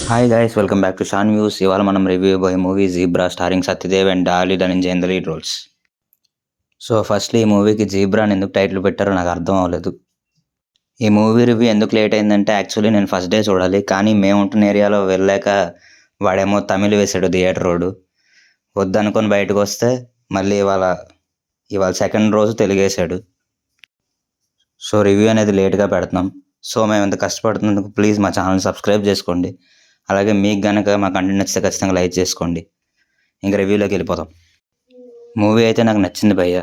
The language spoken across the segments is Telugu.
Hi guys, welcome back to Shan views. ఇవాళ మనం రివ్యూ అయిపోయే movie zebra starring Satyadev and Daali Dhananjay in the lead roles. So firstly ఈ మూవీకి జీబ్రా అని ఎందుకు టైటిల్ పెట్టారో నాకు అర్థం అవ్వలేదు. ఈ మూవీ రివ్యూ ఎందుకు లేట్ అయిందంటే యాక్చువల్లీ నేను ఫస్ట్ డే చూడాలి, కానీ మేము ఉంటున్న ఏరియాలో వెళ్ళాక వాడేమో తమిళ్ వేసాడు థియేటర్ రోడ్. వద్దనుకొని బయటకు వస్తే మళ్ళీ ఇవాళ సెకండ్ రోజు తెలుగు వేసాడు. సో రివ్యూ అనేది లేట్గా పెడుతున్నాం. సో మేము ఇంత కష్టపడుతున్నందుకు ప్లీజ్ మా ఛానల్ సబ్స్క్రైబ్ చేసుకోండి. అలాగే మీకు కనుక మా కంటెంట్ నచ్చితే ఖచ్చితంగా లైక్ చేసుకోండి. ఇంకా రివ్యూలోకి వెళ్ళిపోతాం. మూవీ అయితే నాకు నచ్చింది భయ్య.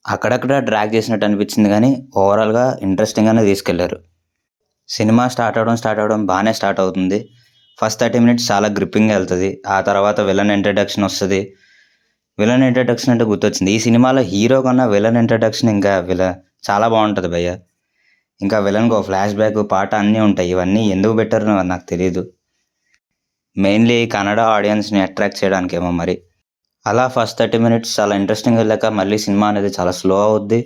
అక్కడక్కడ డ్రాగ్ చేసినట్టు అనిపించింది, కానీ ఓవరాల్గా ఇంట్రెస్టింగ్గానే తీసుకెళ్లారు. సినిమా స్టార్ట్ అవడం బాగానే స్టార్ట్ అవుతుంది. ఫస్ట్ 30 minutes చాలా గ్రిప్పింగ్గా వెళ్తుంది. ఆ తర్వాత విలన్ ఇంట్రడక్షన్ వస్తుంది. విలన్ ఇంట్రడక్షన్ అంటే గుర్తొచ్చింది, ఈ సినిమాలో హీరో కన్నా విలన్ ఇంట్రడక్షన్ ఇంకా చాలా బాగుంటుంది భయ్య. ఇంకా విలన్కి ఒక ఫ్లాష్ బ్యాక్ పాట అన్నీ ఉంటాయి. ఇవన్నీ ఎందుకు పెట్టారో నాకు తెలియదు. మెయిన్లీ కన్నడ ఆడియన్స్ని అట్రాక్ట్ చేయడానికేమో మరి. అలా ఫస్ట్ 30 minutes చాలా ఇంట్రెస్టింగ్ వెళ్ళాక మళ్ళీ సినిమా అనేది చాలా స్లో అవుద్ది.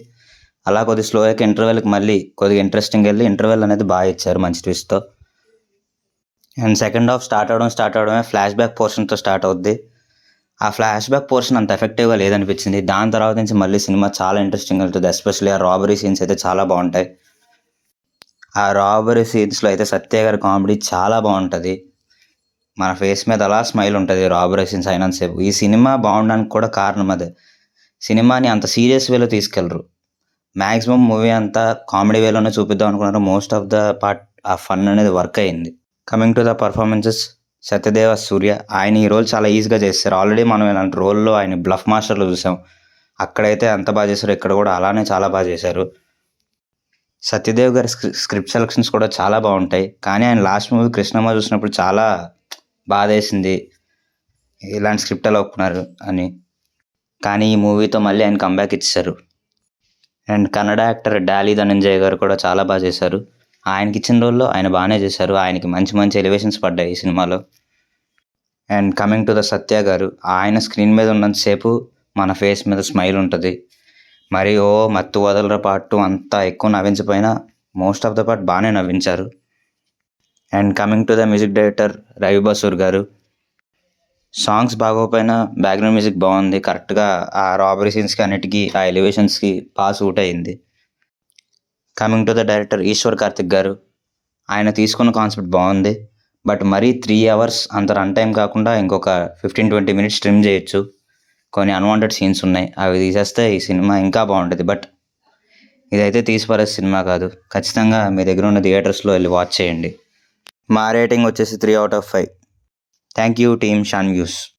అలా కొద్ది స్లో అయ్యాక ఇంటర్వెల్కి మళ్ళీ కొద్దిగా ఇంట్రెస్టింగ్ వెళ్ళి ఇంటర్వెల్ అనేది బాగా ఇచ్చారు మంచి ట్విస్ట్తో. అండ్ సెకండ్ హాఫ్ స్టార్ట్ అవడమే ఫ్లాష్ బ్యాక్ పోర్షన్తో స్టార్ట్ అవుద్ది. ఆ ఫ్లాష్ బ్యాక్ పోర్షన్ అంత ఎఫెక్టివ్గా లేదనిపించింది. దాని తర్వాత నుంచి మళ్ళీ సినిమా చాలా ఇంట్రెస్టింగ్ వెళ్తుంది. ఎస్పెషల్లీ ఆ రాబరీ సీన్స్ అయితే చాలా బాగుంటాయి. ఆ రాబరీ సీన్స్లో అయితే సత్య గారి కామెడీ చాలా బాగుంటుంది. మన ఫేస్ మీద అలా స్మైల్ ఉంటుంది రాబరీ సీన్స్ అయినంతసేపు. ఈ సినిమా బాగుండడానికి కూడా కారణం అదే. సినిమాని అంత సీరియస్ వేలో తీసుకెళ్ళరు. మ్యాక్సిమం మూవీ అంతా కామెడీ వేలోనే చూపిద్దాం అనుకున్నారు. మోస్ట్ ఆఫ్ ద పార్ట్ ఆ ఫన్ అనేది వర్క్ అయింది. Coming to the performances, Satyadeva Surya ఆయన ఈ రోల్ చాలా ఈజీగా చేస్తారు. ఆల్రెడీ మనం ఇలాంటి రోల్లో ఆయన బ్లఫ్ మాస్టర్లో చూసాం. అక్కడైతే ఎంత బాగా చేశారు, ఇక్కడ కూడా అలానే చాలా బాగా చేశారు. సత్యదేవ్ గారి స్క్రిప్ట్ సెలక్షన్స్ కూడా చాలా బాగుంటాయి. కానీ ఆయన లాస్ట్ మూవీ కృష్ణమ్మ చూసినప్పుడు చాలా బాధేసింది, ఇలాంటి స్క్రిప్ట్ ఎలా ఒప్పుకున్నారు అని. కానీ ఈ మూవీతో మళ్ళీ ఆయన కంబ్యాక్ ఇచ్చారు. And Kannada actor Darley Dhananjay గారు కూడా చాలా బాగా చేశారు. ఆయనకి ఇచ్చిన రోల్లో ఆయన బాగానే చేశారు. ఆయనకి మంచి మంచి ఎలివేషన్స్ పడ్డాయి ఈ సినిమాలో. అండ్ కమింగ్ టు ద సత్య గారు, ఆయన స్క్రీన్ మీద ఉన్నంతసేపు మన ఫేస్ మీద స్మైల్ ఉంటుంది. మరి మత్తు వదలర పార్ట్ అంతా ఎక్కువ నవ్వించపోయినా మోస్ట్ ఆఫ్ ద పార్ట్ బాగానే నవ్వించారు. And coming to the music director Ravi Basrur garu, songs బాగోకపోయినా background music బాగుంది. కరెక్ట్గా ఆ రాబరీ సీన్స్కి అన్నిటికీ ఆ ఎలివేషన్స్కి బాగా సూట్ అయింది. Coming to the director Eshwar Karthik garu, ఆయన తీసుకున్న కాన్సెప్ట్ బాగుంది. బట్ మరీ 3 hours అంత రన్ టైం కాకుండా ఇంకొక 15-20 minutes ట్రిమ్ చేయొచ్చు. కొన్ని అన్వాంటెడ్ సీన్స్ ఉన్నాయి, అవి తీసేస్తే ఈ సినిమా ఇంకా బాగుంటుంది. బట్ ఇదైతే తీసిపారే సినిమా కాదు. ఖచ్చితంగా మీ దగ్గర ఉన్న థియేటర్స్లో వెళ్ళి వాచ్ చేయండి. మా రేటింగ్ వచ్చేసి 3 out of 5. Thank you team Shan views.